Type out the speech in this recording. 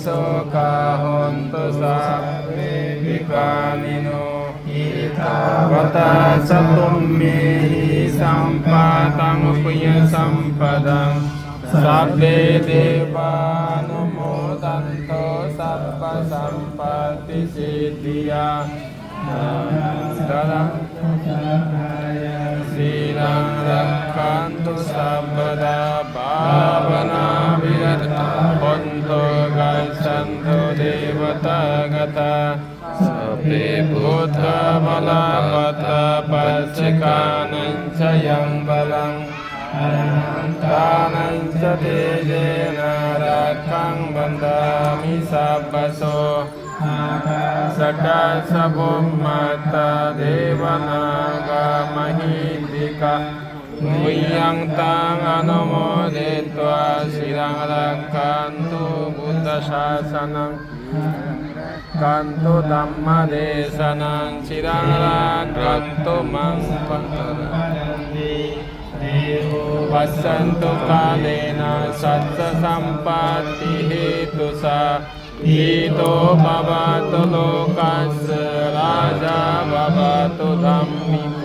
โสกาหนตุสัพเพปิกานิโนอิทาวตาสตุมเมหิสัมปะตังปุญญสัมปดังสัพเพเทวานุโมทันโตสัพพสัมปติสิทธิยาตระสีลังรักขันตุสัพพดาภาวนาวิรัตปันโตกัจฉันตุเทวตากตาสัพเพพุทธบาลปัตตปัจเจกานัญชยังบาลังอรหันตานัญชเตเจนะรักขังบันดามิสัพพโสสกัสสะภุมมัตตาเทวนากามหิติกะมุยังตังอนุโมเดตวาสิรังรักขันตุพุทธศาสนังกันตุธัมมเดสนังสิรังรักขันตุมังปันตระวัสสันตุกาเลนะสัตตสัมปติเหตุสาอิโตภวตุโลกัสสราชาภวตุธัมมิโก